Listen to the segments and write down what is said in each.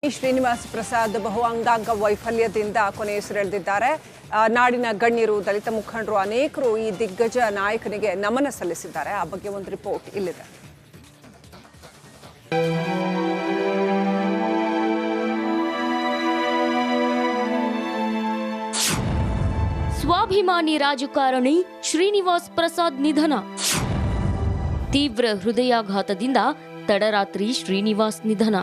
ಶ್ರೀನಿವಾಸ್ ಪ್ರಸಾದ್ ಬಹು ಅಂಗಾಂಗ ವೈಫಲ್ಯದಿಂದ ಕೊನೆಯುಸಿರೆಳೆದಿದ್ದಾರೆ. ನಾಡಿನ ಗಣ್ಯರು, ದಲಿತ ಮುಖಂಡರು ಅನೇಕರು ಈ ದಿಗ್ಗಜ ನಾಯಕನಿಗೆ ನಮನ ಸಲ್ಲಿಸಿದ್ದಾರೆ. ಆ ಬಗ್ಗೆ ಒಂದು ರಿಪೋರ್ಟ್ ಇಲ್ಲಿದೆ. ಸ್ವಾಭಿಮಾನಿ ರಾಜಕಾರಣಿ ಶ್ರೀನಿವಾಸ್ ಪ್ರಸಾದ್ ನಿಧನ. ತೀವ್ರ ಹೃದಯಾಘಾತದಿಂದ ತಡರಾತ್ರಿ ಶ್ರೀನಿವಾಸ್ ನಿಧನ.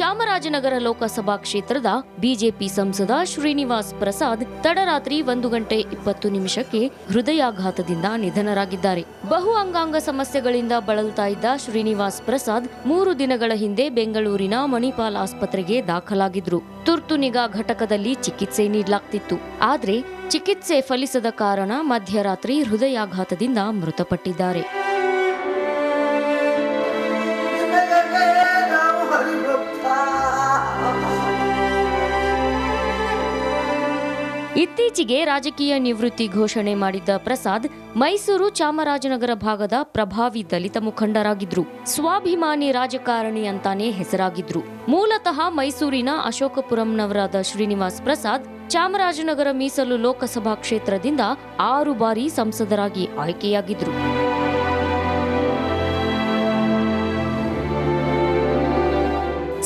ಚಾಮರಾಜನಗರ ಲೋಕಸಭಾ ಕ್ಷೇತ್ರದ ಬಿಜೆಪಿ ಸಂಸದ ಶ್ರೀನಿವಾಸ್ ಪ್ರಸಾದ್ ತಡರಾತ್ರಿ 1:20 ಹೃದಯಾಘಾತದಿಂದ ನಿಧನರಾಗಿದ್ದಾರೆ. ಬಹು ಅಂಗಾಂಗ ಸಮಸ್ಯೆಗಳಿಂದ ಬಳಲ್ತಾ ಇದ್ದ ಶ್ರೀನಿವಾಸ್ ಪ್ರಸಾದ್ 3 ದಿನಗಳ ಹಿಂದೆ ಬೆಂಗಳೂರಿನ ಮಣಿಪಾಲ್ ಆಸ್ಪತ್ರೆಗೆ ದಾಖಲಾಗಿದ್ರು. ತುರ್ತು ನಿಗಾ ಘಟಕದಲ್ಲಿ ಚಿಕಿತ್ಸೆ ನೀಡಲಾಗ್ತಿತ್ತು. ಆದ್ರೆ ಚಿಕಿತ್ಸೆ ಫಲಿಸದ ಕಾರಣ ಮಧ್ಯರಾತ್ರಿ ಹೃದಯಾಘಾತದಿಂದ ಮೃತಪಟ್ಟಿದ್ದಾರೆ. ಇತ್ತೀಚೆಗೆ ರಾಜಕೀಯ ನಿವೃತ್ತಿ ಘೋಷಣೆ ಮಾಡಿದ್ದ ಪ್ರಸಾದ್ ಮೈಸೂರು ಚಾಮರಾಜನಗರ ಭಾಗದ ಪ್ರಭಾವಿ ದಲಿತ ಮುಖಂಡರಾಗಿದ್ರು. ಸ್ವಾಭಿಮಾನಿ ರಾಜಕಾರಣಿ ಅಂತಾನೆ ಹೆಸರಾಗಿದ್ರು. ಮೂಲತಃ ಮೈಸೂರಿನ ಅಶೋಕಪುರಂನವರಾದ ಶ್ರೀನಿವಾಸ್ ಪ್ರಸಾದ್ ಚಾಮರಾಜನಗರ ಮೀಸಲು ಲೋಕಸಭಾ ಕ್ಷೇತ್ರದಿಂದ 6 ಬಾರಿ ಸಂಸದರಾಗಿ ಆಯ್ಕೆಯಾಗಿದ್ರು.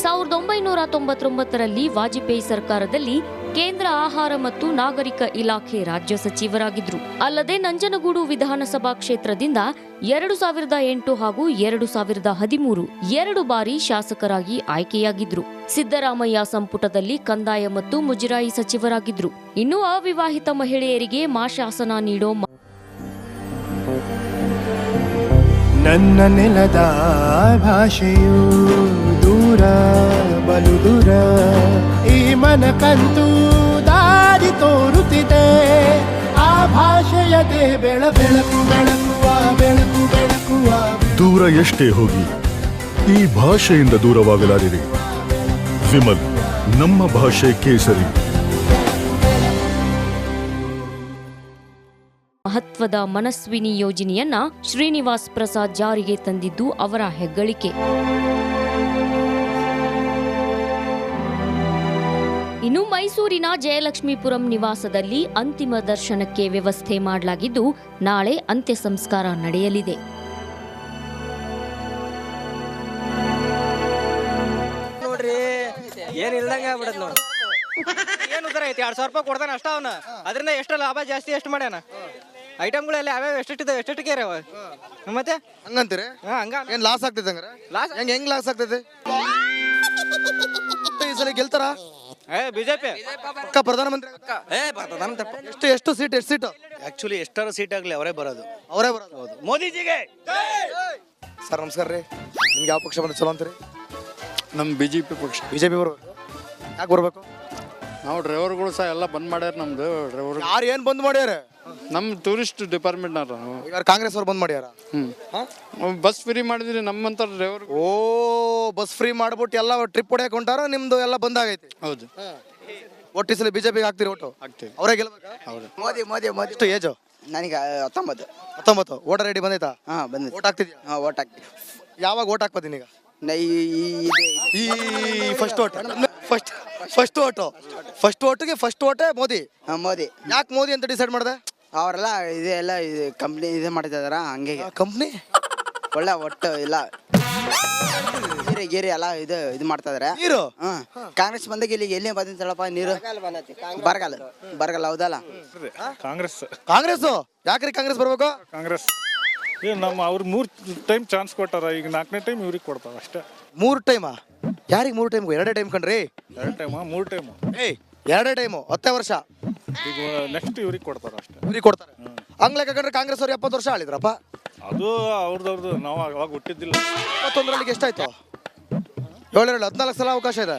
ಸಾವಿರದ 1999ರಲ್ಲಿ ವಾಜಪೇಯಿ ಸರ್ಕಾರದಲ್ಲಿ ಕೇಂದ್ರ ಆಹಾರ ಮತ್ತು ನಾಗರಿಕ ಇಲಾಖೆ ರಾಜ್ಯ ಸಚಿವರಾಗಿದ್ರು. ಅಲ್ಲದೆ ನಂಜನಗೂಡು ವಿಧಾನಸಭಾ ಕ್ಷೇತ್ರದಿಂದ 2008 ಹಾಗೂ 2013 2 ಬಾರಿ ಶಾಸಕರಾಗಿ ಆಯ್ಕೆಯಾಗಿದ್ರು. ಸಿದ್ದರಾಮಯ್ಯ ಸಂಪುಟದಲ್ಲಿ ಕಂದಾಯ ಮತ್ತು ಮುಜರಾಯಿ ಸಚಿವರಾಗಿದ್ರು. ಇನ್ನು ಅವಿವಾಹಿತ ಮಹಿಳೆಯರಿಗೆ ಮಾಶಾಸನ ನೀಡೋ ನನ್ನ ನೆಲದ ಭಾಷೆಯು ದೂರ ಬಲು ದೂರ, ಈ ಮನಕಂತೂ ದಾರಿ ತೋರುತ್ತಿದೆ. ಆ ಭಾಷೆಯದೇ ಬೆಳಕುವ ದೂರ ಎಷ್ಟೇ ಹೋಗಿ ಈ ಭಾಷೆಯಿಂದ ದೂರವಾಗಲಾರಿರಿ. ವಿಮಲ್, ನಮ್ಮ ಭಾಷೆ ಕೇಸರಿ. ಮಹತ್ವದ ಮನಸ್ವಿನಿ ಯೋಜನೆಯನ್ನ ಶ್ರೀನಿವಾಸ್ ಪ್ರಸಾದ್ ಜಾರಿಗೆ ತಂದಿದ್ದು ಅವರ ಹೆಗ್ಗಳಿಕೆ. ಇನ್ನು ಮೈಸೂರಿನ ಜಯಲಕ್ಷ್ಮೀಪುರಂ ನಿವಾಸದಲ್ಲಿ ಅಂತಿಮ ದರ್ಶನಕ್ಕೆ ವ್ಯವಸ್ಥೆ ಮಾಡಲಾಗಿದ್ದು ನಾಳೆ ಅಂತ್ಯ ಸಂಸ್ಕಾರ ನಡೆಯಲಿದೆ. ನೋಡ್ರಿ ಏನ್ ಇಲ್ದಂಗ ಆಗ್ಬಿಡತ್ ನೋಡಿ. ಏನು ಉತ್ತರ ಐತಿ? 2,000 ರೂಪಾಯಿ ಕೊಡ್ತಾನ ಅಷ್ಟ ಅವನ. ಅದರಿಂದ ಎಷ್ಟು ಲಾಭ ಜಾಸ್ತಿ ಎಷ್ಟು ಮಾಡ್ಯಾನ? ಐಟಮ್ಗಳೆಲ್ಲ ಯಾವ್ಯಾವ ಎಷ್ಟಿಟ್ಟಿಗೆ ಅವ ಮತ್ತೆ ಹಂಗಂತೀರಿ? ಹಂಗ ಏನ್ ಲಾಸ್ ಆಗ್ತೈತೆ? ಹಂಗಾರೆ ಲಾಸ್ ಹೆಂಗ್ ಲಾಸ್ ಆಗ್ತೈತೆ? ಈ ಸಲ ಗೆಲ್ತಾರ ಬಿಜೆಪಿ ಪಕ್ಕ ಪ್ರಧಾನಮಂತ್ರಿ ಎಷ್ಟು ಸೀಟ್ ಆಕ್ಚುಲಿ ಎಷ್ಟಾರ ಸೀಟ್ ಆಗ್ಲಿ ಅವರೇ ಬರೋದು. ಹೌದು. ಮೋದಿಜಿಗೆ ಸರ್ ನಮಸ್ಕಾರ ರೀ. ನಿಮ್ಗೆ ಯಾವ ಪಕ್ಷ ಬಂದ್ರೆ ಚಲೋ ಅಂತೀರಿ? ನಮ್ಮ ಬಿಜೆಪಿ ಪಕ್ಷ. ಬಿಜೆಪಿ ಬರ್ಬೇಕು. ಯಾಕೆ ಬರ್ಬೇಕು? ನಾವು ಡ್ರೈವರ್ಗಳು ಸಹ ಎಲ್ಲ ಬಂದ್ ಮಾಡ್ಯಾರ. ನಮ್ದು ಡ್ರೈವರ್ ಯಾರು ಏನ್ ಬಂದ್ ಮಾಡ್ಯಾರ? ನಮ್ಮ ಟೂರಿಸ್ಟ್ ಡಿಪಾರ್ಟ್ಮೆಂಟ್ ಈಗ ಕಾಂಗ್ರೆಸ್ ಅವ್ರು ಬಂದ್ ಮಾಡ್ಯಾರ. ಬಸ್ ಫ್ರೀ ಮಾಡಿದ್ರಿ ನಮ್ಮಂತ ಡ್ರೈವರ್. ಓ, ಬಸ್ ಫ್ರೀ ಮಾಡ್ಬಿಟ್ಟು ಎಲ್ಲ ಟ್ರಿಪ್ ಹೊಡ್ಯಾಕ್ ಹೊಂಟಾರ. ನಿಮ್ದು ಎಲ್ಲ ಬಂದ್ ಆಗೈತಿ. ಹೌದು. ಒಟ್ಟು ಈ ಸಲ ಬಿಜೆಪಿಗೆ ಹಾಕ್ತಿರಿ ಒಟ್ಟು? ಆಗ್ತೀವಿ. ಅವರೇ ಗೆಲ್ಬೇಕಾ? ಹೌದು. ಮೋದಿ ಎಷ್ಟು ಏಜು? ನನಗೆ 19. ವೋಟರ್ ಐಡಿ ಬಂದೈತಾ? ಬಂದಿದೆ. ಓಟ್ ಹಾಕ್ತಿದ್ಯಾ? ಓಟ್ ಹಾಕ್ತೀವಿ. ಯಾವಾಗ ಓಟ್ ಹಾಕ್ಬೋದೀನಿ ಈಗ? ಈ ಫಸ್ಟ್ ಓಟ್ಗೆ ಫಸ್ಟ್ ಓಟೇ ಮೋದಿ. ಮೋದಿ. ಯಾಕೆ ಮೋದಿ ಅಂತ ಡಿಸೈಡ್ ಮಾಡಿದೆ? ಅವರೆಲ್ಲ ಇದೆಲ್ಲ ಕಂಪ್ನಿ ಇದು ಮಾಡ್ತಿದಾರ. ಹಂಗೆ ಕಂಪ್ನಿ ಒಳ್ಳೆ ಒಟ್ಟು ಇಲ್ಲ ಗೀರಿ ಎಲ್ಲ ಇದು ಮಾಡ್ತಾ ಇದಾರೆ. ನೀರು ಕಾಂಗ್ರೆಸ್ ಬಂದಾಗ ಇಲ್ಲಿ ಎಲ್ಲಿ ಬಂದಿತ್ತಲ್ಲಪ್ಪ ನೀರು? ಬರಗಾಲ ಹೌದಲ್ಲ? ಕಾಂಗ್ರೆಸ್ ಯಾಕ್ರಿ ಕಾಂಗ್ರೆಸ್ ಬರ್ಬೇಕು? ಕಾಂಗ್ರೆಸ್ ನಮ್ಮ ಅವ್ರು 3 ಟೈಮ್ ಚಾನ್ಸ್ ಕೊಟ್ಟಾರ. ಈಗ 4ನೇ ಟೈಮ್ ಇವ್ರಿಗೆ ಕೊಡ್ತಾವ ಅಷ್ಟೇ. 3 ಟೈಮಾ? ಯಾರಿಗೆ 3 ಟೈಮ್? 2 ಟೈಮ್ ಕಣ್ರಿ. 2 ಟೈಮ್ 3 ಟೈಮ್ 2 ಟೈಮು 10 ವರ್ಷ. ಈಗ ನೆಕ್ಸ್ಟ್ ಇವ್ರಿಗೆ ಕೊಡ್ತಾರ ಅಷ್ಟೇ. ಇವ್ರಿಗೆ ಕೊಡ್ತಾರೆ. ಹಂಗ್ ಲೆಕ್ಕ ಕಂಡ್ರೆ ಕಾಂಗ್ರೆಸ್ ಅವ್ರು 70 ವರ್ಷ ಆಳಿದ್ರಪ್ಪ. ಅದು ಅವ್ರದ್ದು ನಾವು ಅವಾಗ ಹುಟ್ಟಿದ್ದಿಲ್ಲ. 21ರಲ್ಲಿ ಎಷ್ಟಾಯ್ತು? 14 ಸಲ ಅವಕಾಶ ಇದೆ.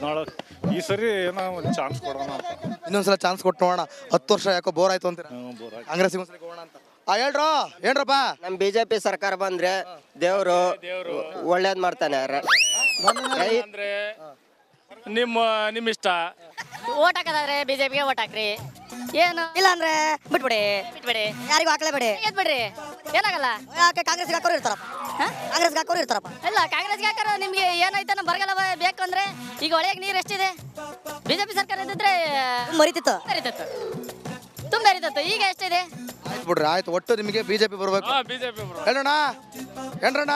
14. ಈ ಸರಿ ಏನೋ ಒಂದು ಚಾನ್ಸ್ ಕೊಡೋಣ ಅಂತ. ಇನ್ನೊಂದ್ಸಲ ಚಾನ್ಸ್ ಕೊಟ್ಟು ನೋಡೋಣ. 10 ವರ್ಷ ಯಾಕೋ ಬೋರ್ ಆಯ್ತು ಅಂತೀರ? ಕಾಂಗ್ರೆಸ್ ಒಂದ್ಸಲ ಹೋಗೋಣ ಅಂತ. ಏನ್ರಪ್ಪ? ನಮ್ ಬಿಜೆಪಿ ಸರ್ಕಾರ ಬಂದ್ರೆ ದೇವ್ರು ಒಳ್ಳೇದ್ ಮಾಡ್ತಾನೆ. ನಿಮ್ಮ ಇಷ್ಟ. ಓಟ್ ಹಾಕೋದಾದ್ರೆ ಬಿಜೆಪಿಗೆ ಓಟ್ ಹಾಕ್ರಿ. ಏನು ಇಲ್ಲ ಅಂದ್ರೆ ಬಿಟ್ಬಿಡಿ ಬಿಟ್ಬಿಡಿ, ಯಾರಿಗೂ ಹಾಕ್ಲೇಬೇಡಿ. ಬಿಡ್ರಿ, ಏನಾಗಲ್ಲ. ಯಾಕೆ ಕಾಂಗ್ರೆಸ್ಗೆ ಹಾಕೋರು ಇರ್ತಾರಪ್ಪ, ಕಾಂಗ್ರೆಸ್ಗೆ ಹಾಕೋರು ಇರ್ತಾರಪ್ಪ. ಇಲ್ಲ ಕಾಂಗ್ರೆಸ್ಗೆ ಹಾಕಾರ ನಿಮ್ಗೆ ಏನಾಯ್ತಾನ ಬರಗಾಲ ಬೇಕು ಅಂದ್ರೆ ಈಗ ಒಳಗೆ ನೀರು ಎಷ್ಟಿದೆ? ಬಿಜೆಪಿ ಸರ್ಕಾರ ಇದ್ದಿದ್ರೆ ಮರಿತಿತ್ತು. ಹರಿತತ್ತು, ತುಂಬ ಹರಿತತ್ತು. ಈಗ ಎಷ್ಟಿದೆ? ಆಯ್ತು ಬಿಡ್ರಿ, ಆಯ್ತು. ಒಟ್ಟು ನಿಮಗೆ ಬಿಜೆಪಿ ಬರಬೇಕು. ಹೇಳೋಣ ಏನ್ರಣ್ಣ?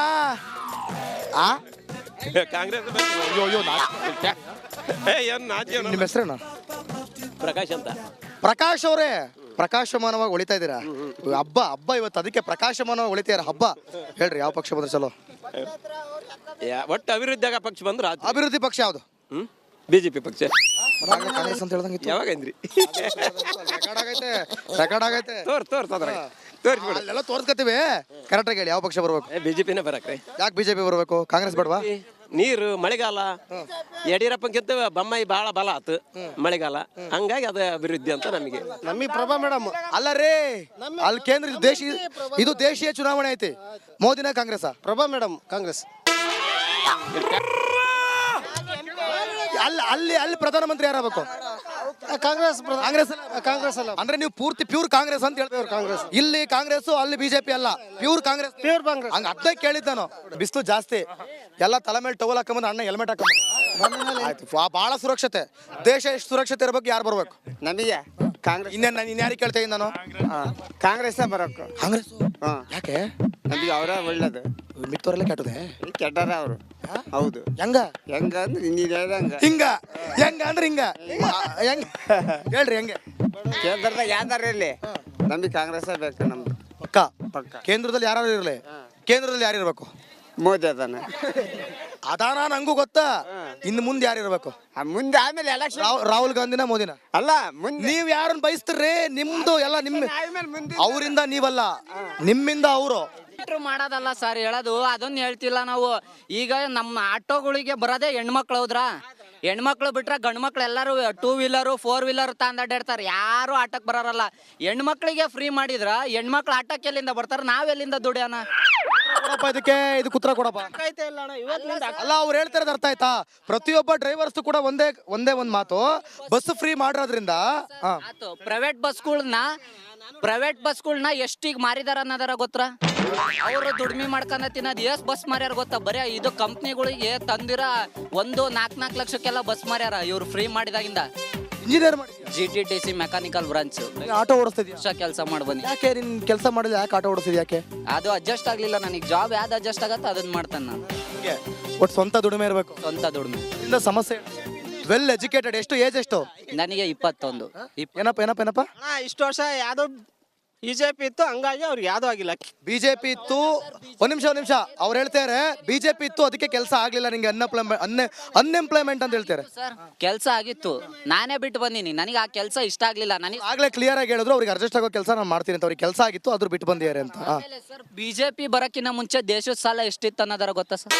ಆ ಕಾಂಗ್ರೆಸ್ ನಿಮ್ಮ ಹೆಸರೇನು? ಪ್ರಕಾಶ್ ಅಂತ. ಪ್ರಕಾಶ್ ಅವರೇ, ಪ್ರಕಾಶಮಾನವಾಗಿ ಹೊಳಿತಾ ಇದ್ದೀರಾ. ಹಬ್ಬ ಇವತ್ತು, ಅದಕ್ಕೆ ಪ್ರಕಾಶಮಾನವಾಗಿ ಹೊಳಿತೀರ ಹಬ್ಬ. ಹೇಳ್ರಿ, ಯಾವ ಪಕ್ಷ ಬಂದ್ರೆ ಚಲೋ? ಒಟ್ಟು ಅಭಿವೃದ್ಧಿಯಾಗ ಪಕ್ಷ ಬಂದ್ರೆ ಅಭಿವೃದ್ಧಿ ಪಕ್ಷ ಯಾವುದು? ಬಿಜೆಪಿ ಪಕ್ಷ. ಕಾಂಗ್ರೆಸ್ ಅಂತ ಹೇಳ್ದಂಗಿತ್ತು. ಯಾವಾಗಂದ್ರಿ? ರೆಕಾರ್ಡ್ ಆಗೈತೆ. ಅಲ್ಲೆಲ್ಲ ತೋರ್ಸ್ಕೊತೀವಿ. ಕರೆಕ್ಟಾಗಿ ಹೇಳಿ, ಯಾವ ಪಕ್ಷ ಬರ್ಬೇಕು? ಬಿಜೆಪಿನೇ ಬರಕ್ರಿ. ಯಾಕೆ ಬಿಜೆಪಿ ಬರ್ಬೇಕು? ಕಾಂಗ್ರೆಸ್ ಬೇಡವಾ? ನೀರು ಮಳೆಗಾಲ ಯಡಿಯೂರಪ್ಪಂಕಿಂತ ಬೊಮ್ಮಾಯಿ ಬಹಳ ಬಲ ಆತು ಮಳೆಗಾಲ, ಹಂಗಾಗಿ ಅದು ಅಭಿವೃದ್ಧಿ ಅಂತ ನಮಗೆ ಪ್ರಭಾ ಮೇಡಮ್. ಅಲ್ಲ ರೀ, ಅಲ್ಲಿ ಕೇಂದ್ರ ಇದು ದೇಶೀಯ ಚುನಾವಣೆ ಐತಿ. ಮೋದಿನ ಕಾಂಗ್ರೆಸ್? ಪ್ರಭಾ ಮೇಡಮ್ ಕಾಂಗ್ರೆಸ್. ಅಲ್ಲಿ ಪ್ರಧಾನಮಂತ್ರಿ ಯಾರಾಗಬೇಕು? ಕಾಂಗ್ರೆಸ್ ಕಾಂಗ್ರೆಸ್ ಅಲ್ಲ ಅಂದ್ರೆ ನೀವು ಪೂರ್ತಿ ಪ್ಯೂರ್ ಕಾಂಗ್ರೆಸ್ ಅಂತ ಹೇಳ್ತೀವಿ. ಕಾಂಗ್ರೆಸ್ ಇಲ್ಲಿ ಕಾಂಗ್ರೆಸ್, ಅಲ್ಲಿ ಬಿಜೆಪಿ ಅಲ್ಲ, ಪ್ಯೂರ್ ಕಾಂಗ್ರೆಸ್. ಹಂಗ ಅರ್ಧ ಕೇಳಿದ್ದಾನು. ಬಿಸಿಲು ಜಾಸ್ತಿ, ಎಲ್ಲ ತಲೆ ಮೇಲೆ ಟವಲ್ ಹಾಕೊಂಬಂದು ಅಣ್ಣ ಹೆಲ್ಮೆಟ್ ಹಾಕೊಂಬಂದು ಆಯ್ತು. ಬಹಳ ಸುರಕ್ಷತೆ. ದೇಶ ಎಷ್ಟು ಸುರಕ್ಷತೆ ಇರಬೇಕು? ಯಾರು ಬರ್ಬೇಕು? ನಮಗೆ ಕಾಂಗ್ರೆಸ್. ಇನ್ನೇನು ಯಾರಿಗೆ ಕೇಳ್ತಾ ಇದ್ದೀನಿ ನಾನು? ಕಾಂಗ್ರೆಸ್ ಬರಬೇಕು. ಕಾಂಗ್ರೆಸ್ ಯಾಕೆ? ನಮಗೆ ಅವರ ಒಳ್ಳೇದು. ಮಿತ್ತವರೆಲ್ಲ ಕೆಟ್ಟದೆ ಕೆಟ್ಟಾರ ಅವರು. ಹೌದು. ಹೆಂಗ ಹೆಂಗಂದ್ರೆ ನೀನು ಹೇಳ್ದಂಗ ಹಿಂಗ ಅಂದ್ರೆ ಹಿಂಗ ಹೆಂಗ ಹೇಳ್ರಿ. ಹೆಂಗೆ ಕೇಂದ್ರದಾಗ ಯಾವ್ದಾರ ಇರಲಿ, ನಮಗೆ ಕಾಂಗ್ರೆಸ್ ಬೇಕು. ನಮ್ದು ಪಕ್ಕ. ಕೇಂದ್ರದಲ್ಲಿ ಯಾರು ಇರಲಿ? ಕೇಂದ್ರದಲ್ಲಿ ಯಾರು ಇರ್ಬೇಕು? ಮೋದಿ ಅದಾನ. ಅದಾನ ನಂಗೂ ಗೊತ್ತಾ. ಇನ್ನು ಮುಂದೆ ಯಾರು ಇರ್ಬೇಕು? ಮುಂದೆ ಆಮೇಲೆ ಎಲೆಕ್ಷನ್. ರಾಹುಲ್ ಗಾಂಧಿನ ಮೋದಿನ? ಅಲ್ಲ, ಮುಂದೆ ನೀವ್ ಯಾರನ್ನ ಬಯಸ್ತೀರಿ? ನಿಮ್ದು ಎಲ್ಲ ಅವರಿಂದ ನೀವಲ್ಲ, ನಿಮ್ಮಿಂದ ಅವರು ಮಾಡೋದಲ್ಲ ಸರ್ ಹೇಳೋದು. ಅದನ್ನ ಹೇಳ್ತಿಲ್ಲ ನಾವು. ಈಗ ನಮ್ಮ ಆಟೋಗಳಿಗೆ ಬರೋದೇ ಹೆಣ್ಮಕ್ಳು. ಹೌದ್ರಾ? ಹೆಣ್ಮಕ್ಳು ಬಿಟ್ರೆ ಗಂಡು ಮಕ್ಳು ಎಲ್ಲರೂ 2 ವೀಲರು 4 ವೀಲರ್ ತಂದಾಡಿರ್ತಾರೆ. ಯಾರು ಆಟಕ್ಕೆ ಬರೋರಲ್ಲ. ಹೆಣ್ಮಕ್ಳಿಗೆ ಫ್ರೀ ಮಾಡಿದ್ರ ಹೆಣ್ಮಕ್ಳು ಆಟಕ್ಕೆ ಎಲ್ಲಿಂದ ಬರ್ತಾರೆ? ನಾವೆಲ್ಲಿಂದ ದುಡಿಯೋಣ? ಕೊಡಪ್ಪ ಇದಕ್ಕೆ, ಇದಕ್ಕೆ ಉತ್ತರ ಕೊಡಪ್ಪ. ಅಲ್ಲ, ಅವ್ರು ಹೇಳ್ತಿರೋದು ಅರ್ಥ ಆಯ್ತಾ? ಪ್ರತಿಯೊಬ್ಬ ಡ್ರೈವರ್ಸ್ ಕೂಡ ಒಂದೇ ಒಂದು ಮಾತು, ಬಸ್ ಫ್ರೀ ಮಾಡಿರೋದ್ರಿಂದ ಪ್ರೈವೇಟ್ ಬಸ್ಗಳನ್ನ ಎಷ್ಟಿಗೆ ಮಾರಿದಾರ ಅನ್ನೋದಾರ ಗೊತ್ತಾ? ಅವರು ದುಡಿಮೆ ಮಾಡ್ಕೊಂಡ ತಿನ್ನೋದು ಎಷ್ಟು ಬಸ್ ಮಾರ್ಯಾರ ಗೊತ್ತಾ? ಬರೀ ಇದು ಕಂಪ್ನಿಗಳಿಗೆ ತಂದಿರ 4 ಲಕ್ಷಕ್ಕೆಲ್ಲ ಬಸ್ ಮಾರ್ಯಾರ ಇವ್ರು ಫ್ರೀ ಮಾಡಿದಾಗಿಂದ. ಇಂಜಿನಿಯರ್ ಮಾಡಿ GTTC ಮೆಕ್ಯಾನಿಕಲ್ ಬ್ರಾಂಚ್ ಆಟೋ ಓಡಿಸ್ತಿದ್ಯಾ? ಕೆಲಸ ಮಾಡಿ ಬನ್ನಿ. ಯಾಕೆ ನಿನ್ ಕೆಲಸ ಮಾಡಿಲ್ಲ? ಯಾಕೆ ಆಟೋ ಓಡಿಸ್ತಿದ್ಯಾ? ಯಾಕೆ? ಅದು ಅಡ್ಜಸ್ಟ್ ಆಗ್ಲಿಲ್ಲ ನನಗೆ. ಜಾಬ್ ಯಾವ್ದು ಅಡ್ಜಸ್ಟ್ ಆಗತ್ತೆ ಅದನ್ನ ಮಾಡ್ತಾನೆ ನಾನು. ಒಟ್ಟು ಸ್ವಂತ ದುಡಿಮೆ ಇರಬೇಕು. ಸ್ವಂತ ದುಡಿಮೆ ಇಂದ ಸಮಸ್ಯೆ. Well educated. ಎಷ್ಟು ಏಜ್? ಎಷ್ಟು? ನನಗೆ 21. ಏನಪ್ಪ ಇಷ್ಟು ವರ್ಷ ಯಾವ್ದು ಬಿಜೆಪಿ ಇತ್ತು, ಹಂಗಾಗಿ ಅವ್ರಿಗೆ ಯಾವ್ದು ಆಗಿಲ್ಲ. ಬಿಜೆಪಿ ಇತ್ತು. ಒಂದ್ ನಿಮಿಷ ಅವ್ರು ಹೇಳ್ತಾರೆ ಬಿಜೆಪಿ ಇತ್ತು, ಅದಕ್ಕೆ ಕೆಲಸ ಆಗ್ಲಿಲ್ಲ ನಿಂಗೆ. ಅನ್ಎಂಪ್ಲಾಯ್ಮೆಂಟ್ ಅಂತ ಹೇಳ್ತಾರೆ. ಸರ್ ಕೆಲಸ ಆಗಿತ್ತು, ನಾನೇ ಬಿಟ್ಟು ಬಂದೀನಿ. ನನಗೆ ಆ ಕೆಲಸ ಇಷ್ಟ ಆಗ್ಲಿಲ್ಲ. ನನಗೆ ಆಗ್ಲೇ ಕ್ಲಿಯರ್ ಆಗಿ ಹೇಳಿದ್ರು ಅವ್ರಿಗೆ ಅಡ್ಜಸ್ಟ್ ಆಗೋ ಕೆಲಸ ನಾನು ಮಾಡ್ತೀನಿ ಅಂತ. ಅವ್ರಿಗೆ ಕೆಲಸ ಆಗಿತ್ತು, ಅದ್ರ ಬಿಟ್ಟು ಬಂದಿದ್ದಾರೆ ಅಂತ. ಸರ್ ಬಿಜೆಪಿ ಬರಕ್ಕಿಂತ ಮುಂಚೆ ದೇಶದ ಸಾಲ ಎಷ್ಟಿತ್ತು ಅನ್ನೋದರ ಗೊತ್ತಾ ಸರ್?